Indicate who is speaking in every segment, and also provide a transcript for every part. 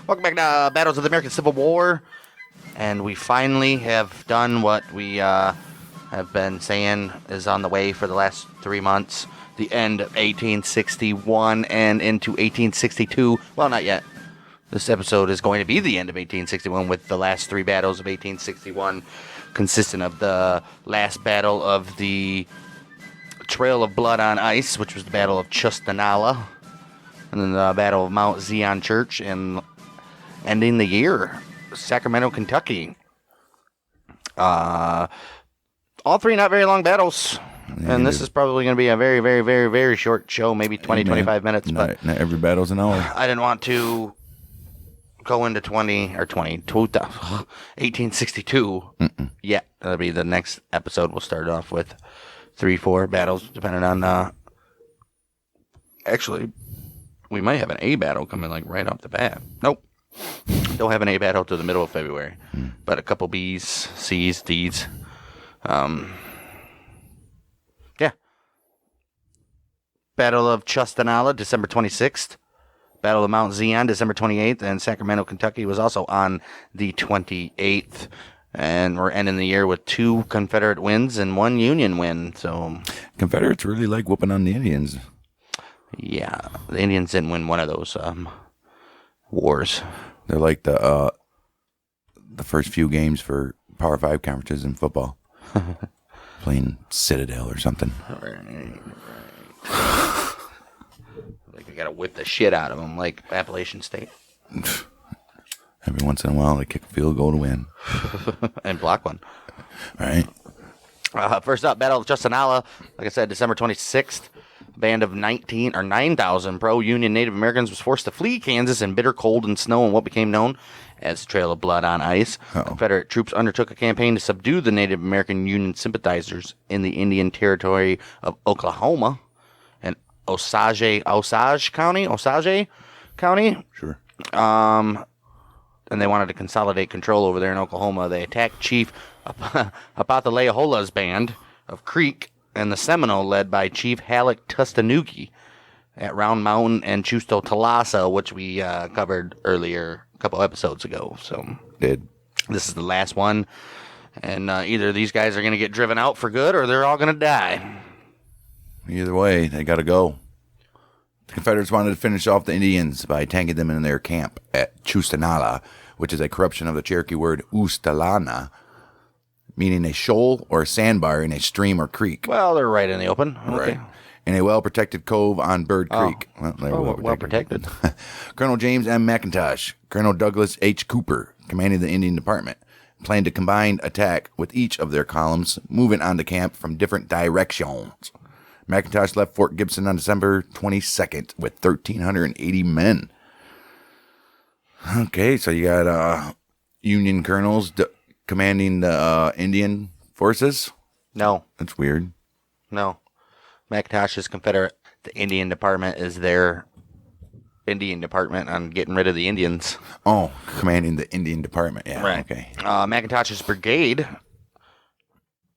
Speaker 1: Welcome back to Battles of the American Civil War. And we finally have done what we have been saying is on the way for the last 3 months. The end of 1861 and into 1862. Well, not yet. This episode is going to be the end of 1861 with the last 3 battles of 1861 consisting of the last battle of the Trail of Blood on Ice, which was the Battle of Chustenahlah, and then the Battle of Mount Zion Church, and ending the year, Sacramento, Kentucky. All 3 not very long battles. Yeah, and this is probably going to be a very, very, very, very short show, maybe 20, 25 minutes. But
Speaker 2: not every battle's an hour.
Speaker 1: I didn't want to go into 1862 yet. That'll be the next episode. We'll start off with 3, 4 battles, depending on... Actually, we might have an A battle coming like right off the bat. Nope. Don't have an A battle till the middle of February. But a couple B's, C's, D's. Yeah. Battle of Chustenahlah, December 26th. Battle of Mount Zion, December 28th. And Sacramento, Kentucky was also on the 28th. And we're ending the year with 2 Confederate wins and 1 Union win. So
Speaker 2: Confederates really like whooping on the Indians.
Speaker 1: Yeah, the Indians didn't win one of those wars.
Speaker 2: They're like the first few games for Power 5 conferences in football. Playing Citadel or something.
Speaker 1: Right. Like they got to whip the shit out of them, like Appalachian State.
Speaker 2: Every once in a while, they kick a field goal to win.
Speaker 1: And block one.
Speaker 2: All right.
Speaker 1: First up, Battle of Chustenahlah. Like I said, December 26th. A band of 9,000 pro-Union Native Americans was forced to flee Kansas in bitter cold and snow in what became known as Trail of Blood on Ice. Confederate troops undertook a campaign to subdue the Native American Union sympathizers in the Indian Territory of Oklahoma and Osage County.
Speaker 2: Sure.
Speaker 1: And they wanted to consolidate control over there in Oklahoma. They attacked Chief Apathalehola's band of Creek and the Seminole, led by Chief Halleck Tustanoogie at Round Mountain and Chustenahlah, which we covered earlier a couple episodes ago. So
Speaker 2: This
Speaker 1: is the last one, and either these guys are going to get driven out for good, or they're all going to die.
Speaker 2: Either way, they got to go. The Confederates wanted to finish off the Indians by tanking them in their camp at Chustenahlah, which is a corruption of the Cherokee word Ustalana, meaning a shoal or a sandbar in a stream or creek.
Speaker 1: Well, they're right in the open. Okay.
Speaker 2: Right. In a well-protected cove on Bird Creek.
Speaker 1: Well, they were well protected.
Speaker 2: Colonel James M. McIntosh, Colonel Douglas H. Cooper, commanding the Indian Department, planned a combined attack with each of their columns, moving on the camp from different directions. McIntosh left Fort Gibson on December 22nd with 1,380 men. Okay, so you got Union colonels commanding the Indian forces?
Speaker 1: No.
Speaker 2: That's weird.
Speaker 1: No. McIntosh is Confederate. The Indian Department is their Indian Department on getting rid of the Indians.
Speaker 2: Oh, commanding the Indian Department. Yeah,
Speaker 1: right.
Speaker 2: Okay.
Speaker 1: McIntosh's brigade,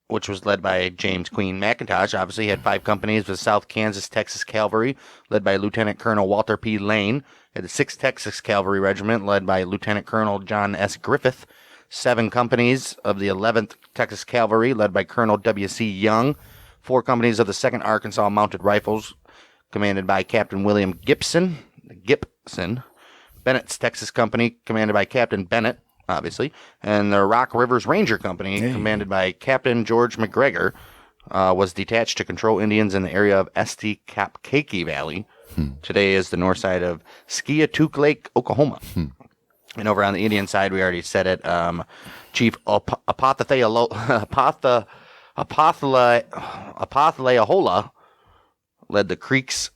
Speaker 1: which was led by James Queen McIntosh, obviously had 5 companies with South Kansas Texas Cavalry, led by Lieutenant Colonel Walter P. Lane, had the 6th Texas Cavalry Regiment, led by Lieutenant Colonel John S. Griffith, 7 companies of the 11th Texas Cavalry, led by Colonel W.C. Young, 4 companies of the 2nd Arkansas Mounted Rifles, commanded by Captain William Gibson, Bennett's Texas Company, commanded by Captain Bennett, obviously, and the Rock Rivers Ranger Company, commanded by Captain George McGregor, was detached to control Indians in the area of Estes-Kapkaki Valley. Today is the north side of Skiatook Lake, Oklahoma. And over on the Indian side, we already said it, Chief Apathalehola's led the Creek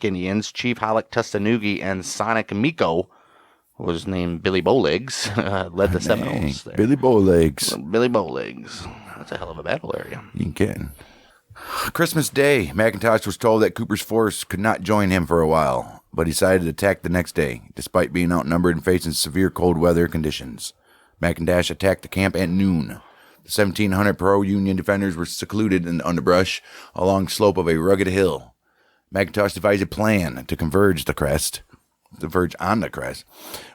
Speaker 1: Indians. Chief Halleck Tustanoogie and Sonic Miko was named Billy Bowlegs, led the Seminoles there.
Speaker 2: Billy Bowlegs.
Speaker 1: Billy Bowlegs. That's a hell of a battle area.
Speaker 2: You kidding? Christmas Day, McIntosh was told that Cooper's force could not join him for a while, but decided to attack the next day, despite being outnumbered and facing severe cold weather conditions. McIntosh attacked the camp at noon. The 1,700 pro-Union defenders were secluded in the underbrush along the slope of a rugged hill. McIntosh devised a plan to converge the crest, verge on the crest,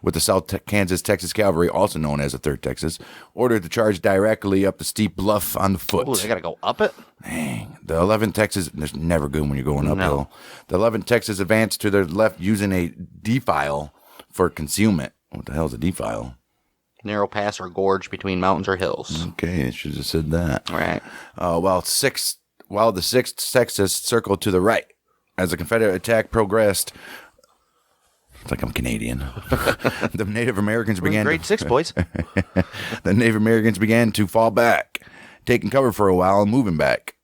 Speaker 2: with the South Kansas Texas Cavalry, also known as the 3rd Texas, ordered to charge directly up the steep bluff on the foot.
Speaker 1: Oh, they got to go up it?
Speaker 2: Dang. The 11th Texas, there's never good when you're going uphill. The 11th Texas advanced to their left using a defile for concealment. What the hell is a defile?
Speaker 1: Narrow pass or gorge between mountains or hills.
Speaker 2: Okay, I should have said that.
Speaker 1: All right.
Speaker 2: While the 6th Texas circled to the right. As the Confederate attack progressed, it's like I'm Canadian. The Native Americans began.
Speaker 1: Grade 6, boys.
Speaker 2: The Native Americans began to fall back, taking cover for a while and moving back.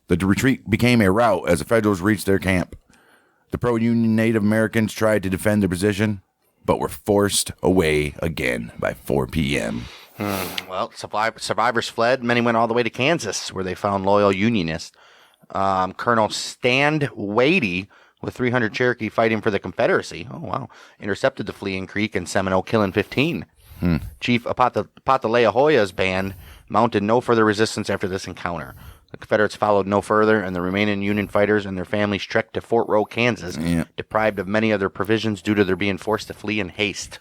Speaker 2: The retreat became a rout as the Federals reached their camp. The pro-Union Native Americans tried to defend their position, but were forced away again by 4 p.m.
Speaker 1: Well, survivors fled. Many went all the way to Kansas, where they found loyal Unionists. Colonel Stand Wadey, with 300 Cherokee fighting for the Confederacy, intercepted the fleeing Creek and Seminole, killing 15. Chief Pataleahoya's band mounted no further resistance after this encounter. The Confederates followed no further, and the remaining Union fighters and their families trekked to Fort Row, Kansas, deprived of many of their provisions due to their being forced to flee in haste.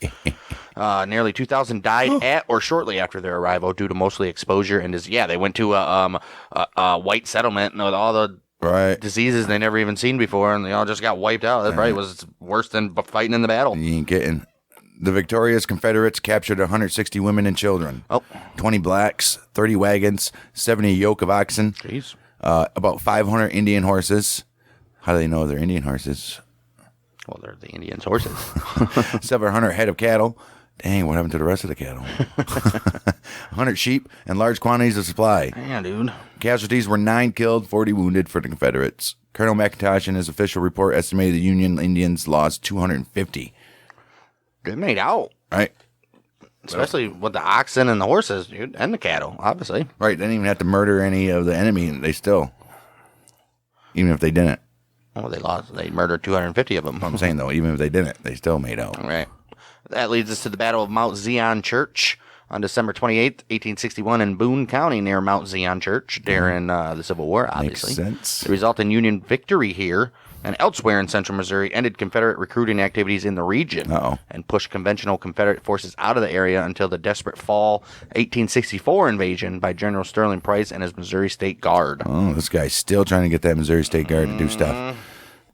Speaker 1: Nearly 2,000 died at or shortly after their arrival due to mostly exposure and they went to a white settlement with all the diseases they never even seen before, and they all just got wiped out. That probably was worse than fighting in the battle.
Speaker 2: You ain't getting. The victorious Confederates captured 160 women and children, 20 blacks, 30 wagons, 70 yoke of oxen, about 500 Indian horses. How do they know they're Indian horses?
Speaker 1: Well, they're the Indians' horses.
Speaker 2: 700 head of cattle. Dang, what happened to the rest of the cattle? 100 sheep and large quantities of supply.
Speaker 1: Yeah, dude.
Speaker 2: Casualties were 9 killed, 40 wounded for the Confederates. Colonel McIntosh in his official report estimated the Union Indians lost 250.
Speaker 1: They made out.
Speaker 2: Right.
Speaker 1: Especially with the oxen and the horses, dude, and the cattle, obviously.
Speaker 2: Right. They didn't even have to murder any of the enemy, and they still, even if they didn't.
Speaker 1: Oh, they murdered 250 of them.
Speaker 2: I'm saying, though, even if they didn't, they still made out.
Speaker 1: Right. That leads us to the Battle of Mount Zion Church on December 28th, 1861 in Boone County near Mount Zion Church during the Civil War, obviously.
Speaker 2: Makes sense.
Speaker 1: The resulting Union victory here and elsewhere in central Missouri ended Confederate recruiting activities in the region and pushed conventional Confederate forces out of the area until the desperate fall 1864 invasion by General Sterling Price and his Missouri State Guard.
Speaker 2: Oh, this guy's still trying to get that Missouri State Guard to do stuff.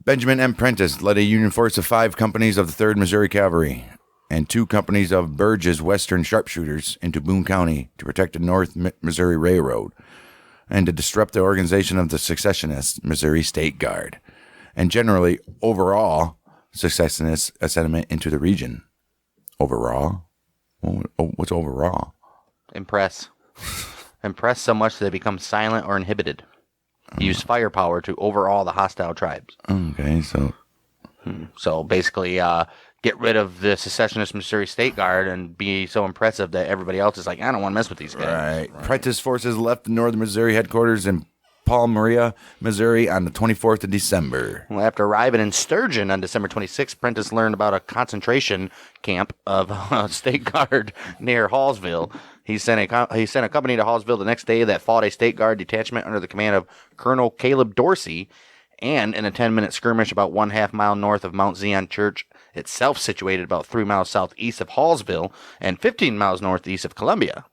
Speaker 2: Benjamin M. Prentiss led a Union force of 5 companies of the 3rd Missouri Cavalry and 2 companies of Burge's Western Sharpshooters into Boone County to protect the North Missouri Railroad and to disrupt the organization of the secessionist Missouri State Guard and generally overall secessionist sentiment into the region. Overall? What's overall?
Speaker 1: Impress. Impress so much that they become silent or inhibited. Use firepower to overawe the hostile tribes.
Speaker 2: Okay, so...
Speaker 1: So basically, get rid of the secessionist Missouri State Guard and be so impressive that everybody else is like, I don't want to mess with these guys.
Speaker 2: Right. Prentiss forces left the northern Missouri headquarters in Paul Maria, Missouri on the 24th of December.
Speaker 1: Well, after arriving in Sturgeon on December 26th, Prentiss learned about a concentration camp of State Guard near Hallsville. He sent a company to Hallsville the next day that fought a State Guard detachment under the command of Colonel Caleb Dorsey, and in a 10-minute skirmish about 1/2 mile north of Mount Zion Church, itself situated about 3 miles southeast of Hallsville and 15 miles northeast of Columbia.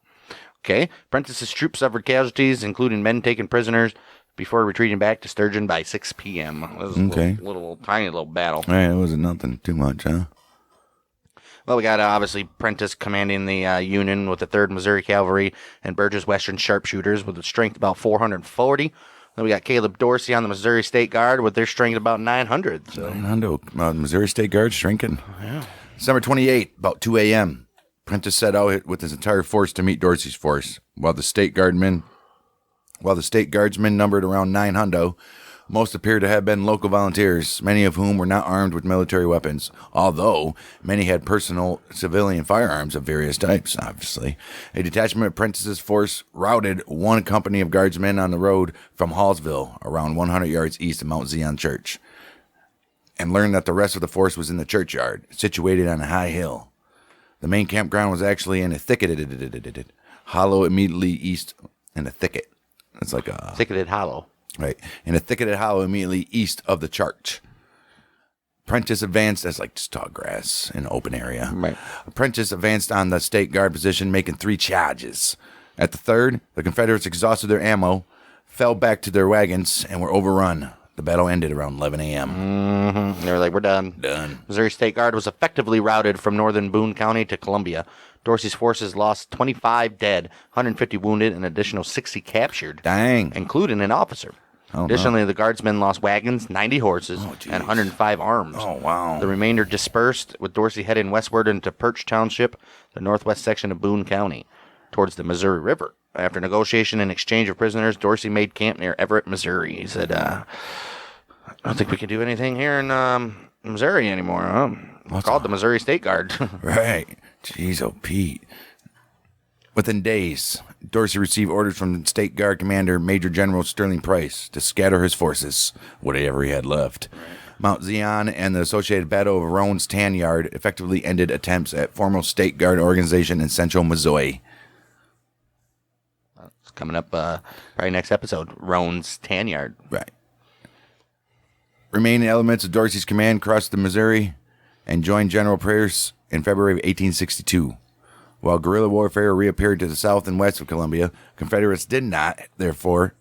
Speaker 1: Okay, Prentiss's troops suffered casualties, including men taken prisoners, before retreating back to Sturgeon by 6 p.m. It was a tiny little battle.
Speaker 2: Right, it wasn't nothing too much, huh?
Speaker 1: Well, we got obviously Prentiss commanding the Union with the 3rd Missouri Cavalry and Burge's Western Sharpshooters with a strength about 440. Then we got Caleb Dorsey on the Missouri State Guard with their strength about 900. So
Speaker 2: 900. Missouri State Guard shrinking.
Speaker 1: Yeah.
Speaker 2: December 28th, about 2 a.m., Prentiss set out with his entire force to meet Dorsey's force, while the State Guardsmen numbered around 900. Most appear to have been local volunteers, many of whom were not armed with military weapons, although many had personal civilian firearms of various types, obviously. A detachment of Prentiss's force routed 1 company of guardsmen on the road from Hallsville, around 100 yards east of Mount Zion Church, and learned that the rest of the force was in the churchyard, situated on a high hill. The main campground was actually in a thicketed hollow immediately east in a thicket. It's like a...
Speaker 1: Thicketed hollow.
Speaker 2: Right. In a thicketed hollow immediately east of the church. Prentice advanced as like just tall grass in an open area.
Speaker 1: Right.
Speaker 2: Prentice advanced on the state guard position, making 3 charges. At the third, the Confederates exhausted their ammo, fell back to their wagons, and were overrun. The battle ended around 11 a.m.
Speaker 1: Mm-hmm. They were like, we're done.
Speaker 2: Done.
Speaker 1: Missouri State Guard was effectively routed from northern Boone County to Columbia. Dorsey's forces lost 25 dead, 150 wounded, and an additional 60 captured.
Speaker 2: Dang.
Speaker 1: Including an officer.
Speaker 2: Oh,
Speaker 1: Additionally,
Speaker 2: no.
Speaker 1: the Guardsmen lost wagons, 90 horses, and 105 arms.
Speaker 2: Oh, wow.
Speaker 1: The remainder dispersed, with Dorsey heading westward into Perch Township, the northwest section of Boone County, towards the Missouri River. After negotiation and exchange of prisoners, Dorsey made camp near Everett, Missouri. He said, I don't think we can do anything here in Missouri anymore. Huh? It's called the Missouri State Guard.
Speaker 2: Right. Jeez, oh, Pete. Within days, Dorsey received orders from State Guard Commander Major General Sterling Price to scatter his forces, whatever he had left. Mount Zion and the associated Battle of Roan's Tan Yard effectively ended attempts at formal State Guard organization in central Missouri.
Speaker 1: It's coming up probably next episode, Roan's Tan Yard.
Speaker 2: Right. Remaining elements of Dorsey's command crossed the Missouri and joined General Pierce in February of 1862. While guerrilla warfare reappeared to the south and west of Columbia, Confederates did not thereafter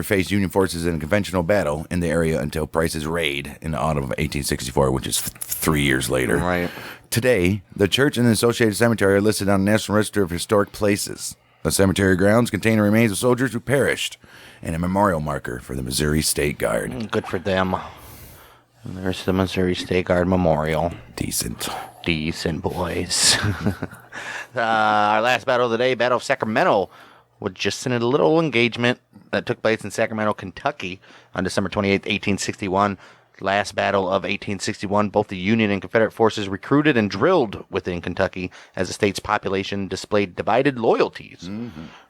Speaker 2: face Union forces in a conventional battle in the area until Price's raid in the autumn of 1864, which is 3 years later.
Speaker 1: Right.
Speaker 2: Today, the church and the associated cemetery are listed on the National Register of Historic Places. The cemetery grounds contain the remains of soldiers who perished and a memorial marker for the Missouri State Guard.
Speaker 1: Good for them. And there's the Missouri State Guard Memorial.
Speaker 2: Decent
Speaker 1: boys. Our last battle of the day, Battle of Sacramento, was just in a little engagement that took place in Sacramento, Kentucky on December 28th, 1861. Last battle of 1861, both the Union and Confederate forces recruited and drilled within Kentucky as the state's population displayed divided loyalties,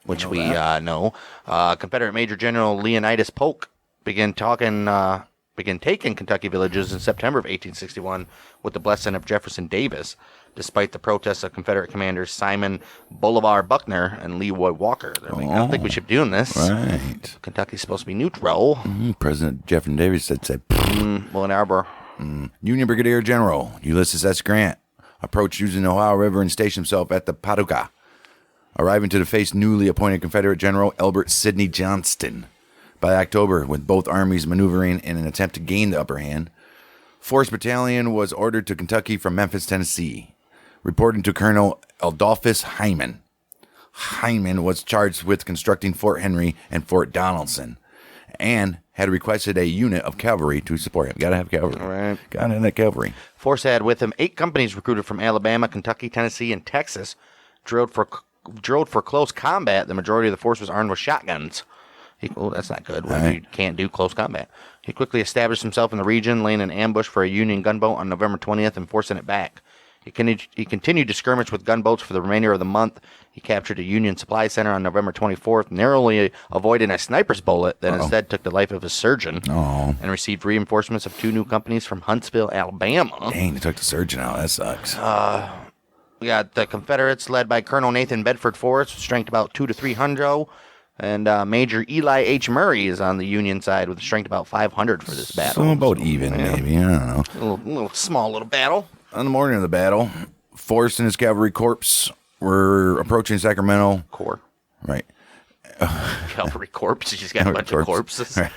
Speaker 1: which we know. Confederate Major General Leonidas Polk began taking Kentucky villages in September of 1861 with the blessing of Jefferson Davis, despite the protests of Confederate commanders Simon Bolivar Buckner and Leroy Walker. They're like, I don't think we should be doing this.
Speaker 2: Right.
Speaker 1: Kentucky's supposed to be neutral.
Speaker 2: President Jefferson Davis said,
Speaker 1: Well, Ann Arbor.
Speaker 2: Union Brigadier General Ulysses S. Grant approached using the Ohio River and stationed himself at the Paducah, arriving to face newly appointed Confederate General Elbert Sidney Johnston. By October, with both armies maneuvering in an attempt to gain the upper hand, 4th Battalion was ordered to Kentucky from Memphis, Tennessee, reporting to Colonel Adolphus Hyman. Hyman was charged with constructing Fort Henry and Fort Donelson, and had requested a unit of cavalry to support him. Gotta have cavalry.
Speaker 1: Right.
Speaker 2: Gotta have that cavalry.
Speaker 1: Force had with him 8 companies recruited from Alabama, Kentucky, Tennessee, and Texas, drilled for close combat. The majority of the force was armed with shotguns. That's not good. Right. You can't do close combat. He quickly established himself in the region, laying an ambush for a Union gunboat on November 20th and forcing it back. He continued to skirmish with gunboats for the remainder of the month. He captured a Union supply center on November 24th, narrowly avoiding a sniper's bullet that instead took the life of his surgeon, and received reinforcements of 2 new companies from Huntsville, Alabama.
Speaker 2: Dang, they took the surgeon out. That sucks.
Speaker 1: We got the Confederates, led by Colonel Nathan Bedford Forrest, strength about 200 to 300. And Major Eli H. Murray is on the Union side with a strength about 500 for this battle.
Speaker 2: So about even, maybe. I don't know.
Speaker 1: A little small little battle.
Speaker 2: On the morning of the battle, Forrest and his cavalry corps were approaching Sacramento.
Speaker 1: Corps.
Speaker 2: Right.
Speaker 1: Cavalry corps. She's got a bunch of corpses.
Speaker 2: Right.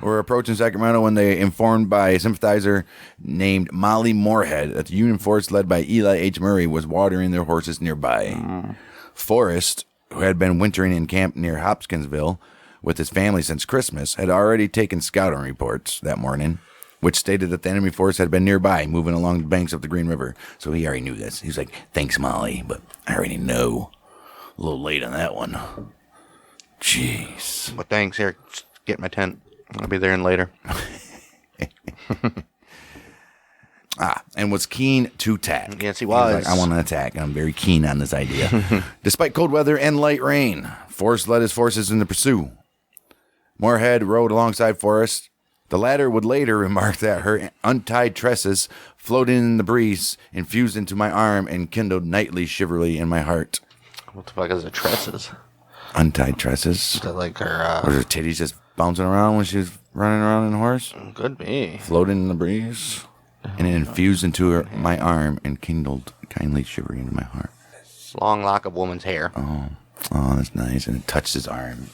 Speaker 2: We're approaching Sacramento when they informed by a sympathizer named Molly Moorhead that the Union force led by Eli H. Murray was watering their horses nearby. Forrest, who had been wintering in camp near Hopkinsville with his family since Christmas, had already taken scouting reports that morning, which stated that the enemy force had been nearby, moving along the banks of the Green River. So he already knew this. He was like, thanks, Molly, but I already know. A little late on that one. Jeez.
Speaker 1: But thanks, here. Just get my tent. I'll be there in later.
Speaker 2: And was keen to attack.
Speaker 1: Yes, he was.
Speaker 2: Like, I want to attack. I'm very keen on this idea. Despite cold weather and light rain, Forrest led his forces in the pursuit. Moorhead rode alongside Forrest. The latter would later remark that her untied tresses, floating in the breeze, infused into my arm and kindled nightly chivalry in my heart.
Speaker 1: What the fuck is the tresses?
Speaker 2: Untied tresses?
Speaker 1: Is that like her...
Speaker 2: Was her titties just bouncing around when she was running around in a horse?
Speaker 1: Could be.
Speaker 2: Floating in the breeze? And it infused into my arm and kindled kindly shivering in my heart.
Speaker 1: Long lock of woman's hair.
Speaker 2: Oh, that's nice. And it touched his arm.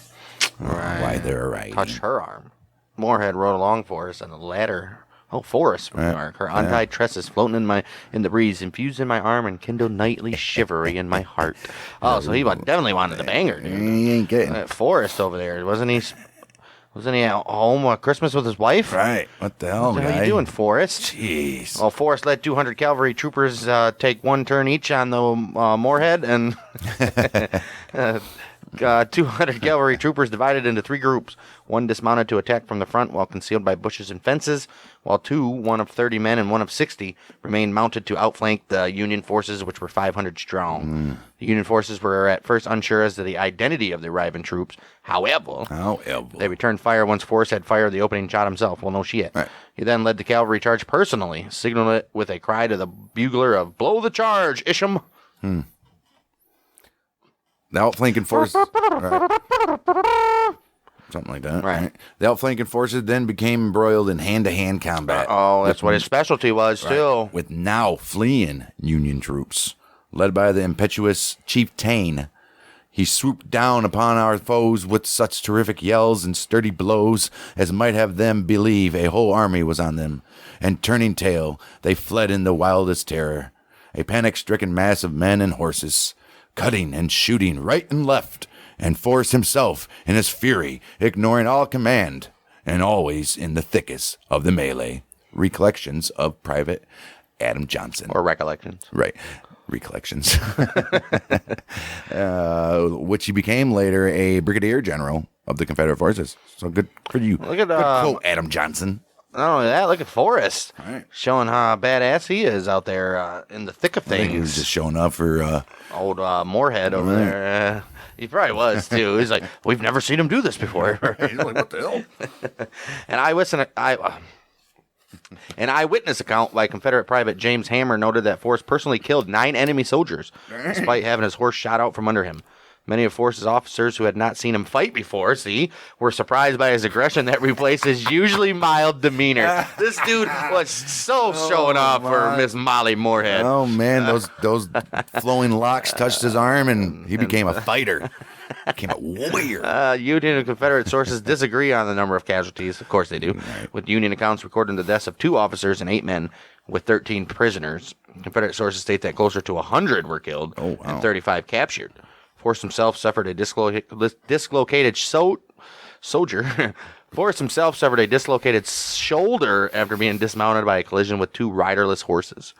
Speaker 1: Right.
Speaker 2: Why they're right.
Speaker 1: Touched her arm. Moorhead rode along for us, and the ladder. Oh, Forrest remark. Her untied tresses floating in the breeze, infused in my arm, and kindled nightly shivery in my heart. Oh, so he definitely wanted the banger, dude.
Speaker 2: He ain't getting
Speaker 1: Forrest over there, wasn't he? Wasn't he at home at Christmas with his wife?
Speaker 2: right. What the hell,
Speaker 1: What
Speaker 2: guy?
Speaker 1: are you doing, Forrest?
Speaker 2: Jeez.
Speaker 1: Well, Forrest let 200 cavalry troopers take one turn each on the Moorhead, and 200 cavalry troopers divided into 3 groups. One dismounted to attack from the front while concealed by bushes and fences, while 2, one of 30 men and one of 60, remained mounted to outflank the Union forces, which were 500 strong. The Union forces were at first unsure as to the identity of the arriving troops. However, they returned fire once Forrest had fired the opening shot himself. Well, no shit.
Speaker 2: Right.
Speaker 1: He then led the cavalry charge personally, signaling it with a cry to the bugler of, "Blow the charge, Isham!"
Speaker 2: The outflanking forces, something like that.
Speaker 1: Right.
Speaker 2: The outflanking forces then became embroiled in hand-to-hand combat.
Speaker 1: That's what his specialty was, too.
Speaker 2: With now fleeing Union troops, led by the impetuous Chief Tane. He swooped down upon our foes with such terrific yells and sturdy blows as might have them believe a whole army was on them. And turning tail, they fled in the wildest terror, a panic-stricken mass of men and horses, cutting and shooting right and left, and Forrest himself, in his fury, ignoring all command, and always in the thickest of the melee. Recollections of Private Adam Johnson.
Speaker 1: Or recollections.
Speaker 2: Right. Recollections. Which he became later a brigadier general of the Confederate forces. So good for you.
Speaker 1: Look at
Speaker 2: good quote, Adam Johnson.
Speaker 1: Not only that, look at Forrest.
Speaker 2: Right.
Speaker 1: Showing how badass he is out there in the thick of
Speaker 2: I think he was
Speaker 1: things.
Speaker 2: just showing up for...
Speaker 1: Old Moorhead over there. He probably was, too. He's like, we've never seen him do this before.
Speaker 2: He's like, what the hell?
Speaker 1: An eyewitness account by Confederate Private James Hammer noted that Forrest personally killed 9 enemy soldiers, despite having his horse shot out from under him. Many of Forrest's officers who had not seen him fight before, were surprised by his aggression that replaced his usually mild demeanor. This dude was so showing off for Miss Molly Moorhead.
Speaker 2: Oh, man, those flowing locks touched his arm, and he became a fighter. Became a warrior.
Speaker 1: Union and Confederate sources disagree on the number of casualties. Of course they do.
Speaker 2: Right.
Speaker 1: With Union accounts recording the deaths of 2 officers and 8 men, with 13 prisoners. Confederate sources state that closer to 100 were killed and 35 captured. Forrest himself suffered a dislocated soldier. Forrest himself suffered a dislocated shoulder after being dismounted by a collision with 2 riderless horses.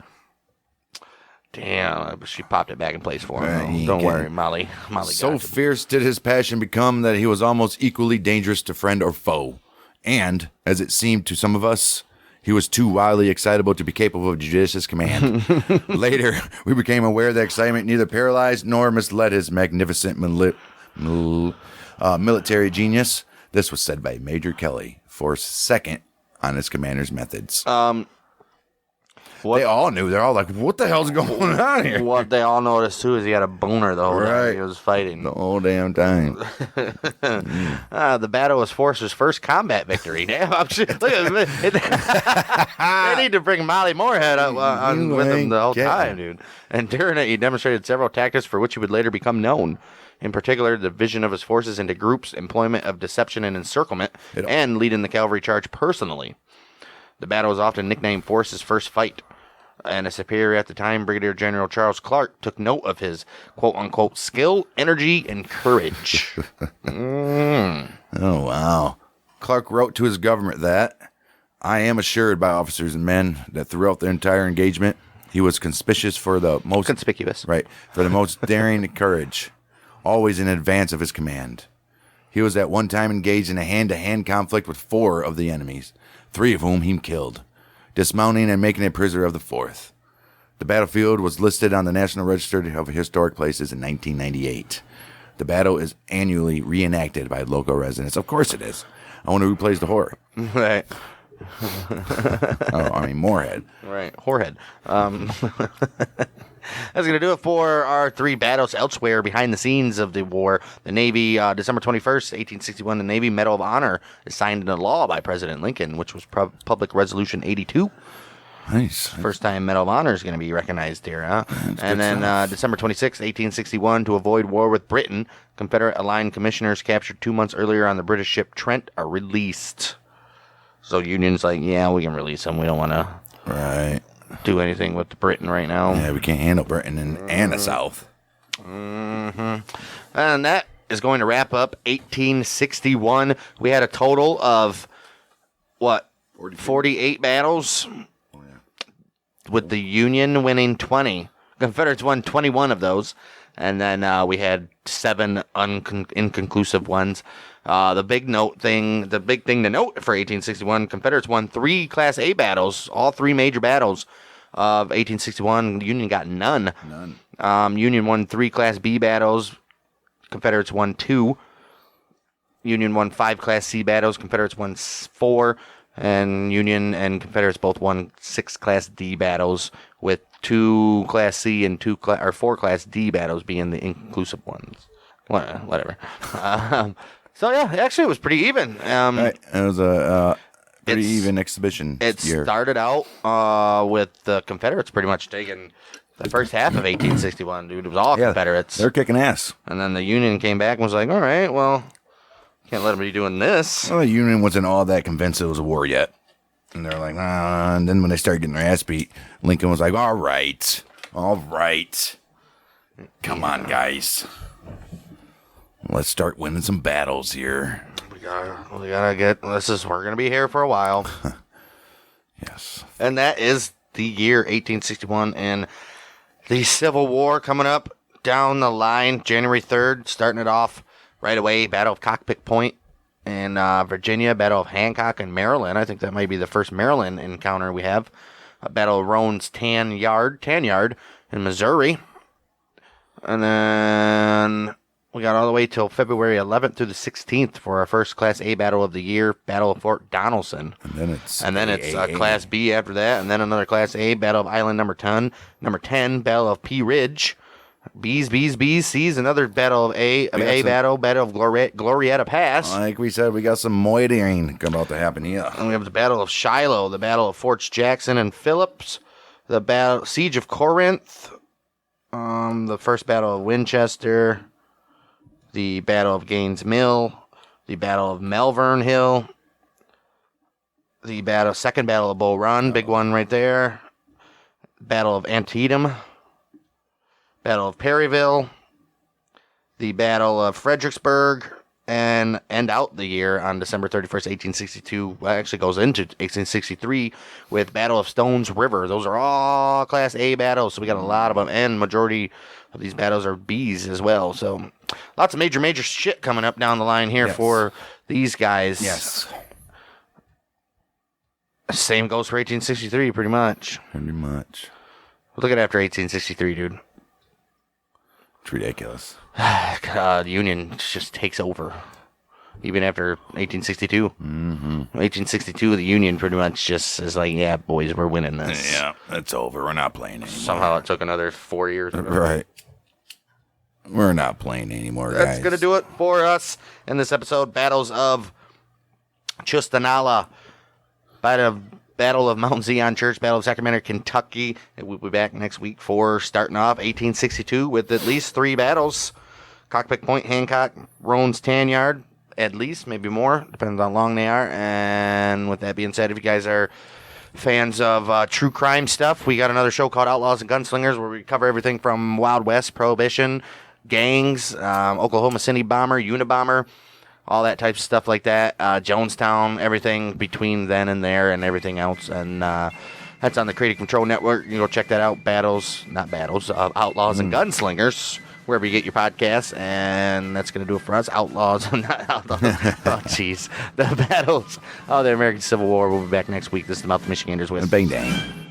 Speaker 1: Damn, she popped it back in place for him. Don't worry, Molly.
Speaker 2: So fierce did his passion become that he was almost equally dangerous to friend or foe. And, as it seemed to some of us, he was too wildly excitable to be capable of judicious command. Later, we became aware that excitement neither paralyzed nor misled his magnificent military genius. This was said by Major Kelly, Forrest's second on his commander's methods. They all knew. They're all like, what the hell's going on here?
Speaker 1: What they all noticed, too, is he had a boner the whole time he was fighting.
Speaker 2: The whole damn time.
Speaker 1: The battle was Forrester's first combat victory. Damn, look at they need to bring Molly Moorhead on with him the whole time, dude. And during it, he demonstrated several tactics for which he would later become known. In particular, the division of his forces into groups, employment of deception and encirclement, and leading the cavalry charge personally. The battle was often nicknamed Forrest's first fight. And a superior at the time, Brigadier General Charles Clark, took note of his quote-unquote skill, energy, and courage.
Speaker 2: Oh, wow. Clark wrote to his government that, I am assured by officers and men that throughout the entire engagement, he was conspicuous for the most...
Speaker 1: Conspicuous.
Speaker 2: Right. For the most daring courage, always in advance of his command. He was at one time engaged in a hand-to-hand conflict with 4 of the enemies, 3 of whom he killed, dismounting and making a prisoner of the 4th. The battlefield was listed on the National Register of Historic Places in 1998. The battle is annually reenacted by local residents. Of course it is. I wonder who plays the whore.
Speaker 1: Right.
Speaker 2: Moorhead.
Speaker 1: Right. Whorehead. That's going to do it for our 3 battles elsewhere behind the scenes of the war. The Navy, December 21st, 1861, the Navy Medal of Honor is signed into law by President Lincoln, which was Public Resolution 82.
Speaker 2: Nice.
Speaker 1: First time Medal of Honor is going to be recognized here, huh?
Speaker 2: That's
Speaker 1: and then December 26, 1861, to avoid war with Britain, Confederate aligned commissioners captured 2 months earlier on the British ship Trent are released. So Union's like, yeah, we can release them. We don't want to do anything with Britain right now.
Speaker 2: Yeah, we can't handle Britain and the South.
Speaker 1: And that is going to wrap up 1861. We had a total of, 48 battles? With the Union winning 20. Confederates won 21 of those. And then we had 7 inconclusive ones. The big thing to note for 1861, Confederates won 3 Class A battles, all 3 major battles of 1861. Union got none. Union won 3 Class B battles. Confederates won 2. Union won 5 Class C battles. Confederates won 4. And Union and Confederates both won 6 Class D battles, with 2 Class C and 4 Class D battles being the inconclusive ones. Whatever. So yeah, actually it was pretty even.
Speaker 2: It was a pretty even exhibition.
Speaker 1: It started out with the Confederates pretty much taking the first half of 1861. Dude, it was all Confederates.
Speaker 2: They're kicking ass.
Speaker 1: And then the Union came back and was like, all right, well, can't let them be doing this.
Speaker 2: Well, the Union wasn't all that convinced it was a war yet. And they're like, and then when they started getting their ass beat, Lincoln was like, all right. Come on, guys. Let's start winning some battles here.
Speaker 1: We gotta get, we're gonna be here for a while.
Speaker 2: Yes.
Speaker 1: And that is the year 1861, and the Civil War coming up down the line, January 3rd, starting it off right away, Battle of Cockpit Point in Virginia, Battle of Hancock in Maryland. I think that might be the first Maryland encounter we have. Battle of Roan's Tan Yard in Missouri. And then we got all the way till February 11th through the 16th for our first Class A battle of the year, Battle of Fort Donelson.
Speaker 2: And then it's
Speaker 1: Class B after that, and then another Class A, Battle of Island Number 10, Battle of Pea Ridge. B's, C's, another Battle of Battle of Glorietta Pass.
Speaker 2: Like we said, we got some moitering about to happen here.
Speaker 1: And we have the Battle of Shiloh, the Battle of Forts Jackson and Phillips, the Siege of Corinth, the first Battle of Winchester, the Battle of Gaines Mill, the Battle of Malvern Hill, the second Battle of Bull Run, big one right there, Battle of Antietam, Battle of Perryville, the Battle of Fredericksburg, and end out the year on December 31st, 1862. Well, actually goes into 1863 with Battle of Stones River. Those are all Class A battles, so we got a lot of them, and majority of these battles are B's as well. So lots of major shit coming up down the line here for these guys.
Speaker 2: Yes.
Speaker 1: Same goes for 1863, pretty much. Look at after 1863, dude.
Speaker 2: It's ridiculous.
Speaker 1: The Union just takes over. Even after 1862. 1862, the Union pretty much just is like, yeah, boys, we're winning this.
Speaker 2: Yeah, it's over. We're not playing anymore.
Speaker 1: Somehow it took another 4 years.
Speaker 2: Right. We're not playing anymore, guys.
Speaker 1: That's going to do it for us in this episode. Battles of Chustenahlah. Battle of Mount Zion Church, Battle of Sacramento, Kentucky. We'll be back next week for starting off 1862 with at least 3 battles. Cockpit Point, Hancock, Roan's Tan Yard, at least, maybe more, depends on how long they are. And with that being said, if you guys are fans of true crime stuff, we got another show called Outlaws and Gunslingers where we cover everything from Wild West, Prohibition, gangs, Oklahoma City bomber, Unabomber, all that type of stuff like that. Jonestown, everything between then and there and everything else. And that's on the Creative Control Network. You can go check that out. Outlaws and Gunslingers, wherever you get your podcasts. And that's going to do it for us. Outlaws. Not Outlaws. Oh, jeez. The battles of the American Civil War. We'll be back next week. This is the Mouth of Michiganders with
Speaker 2: Bang Dang.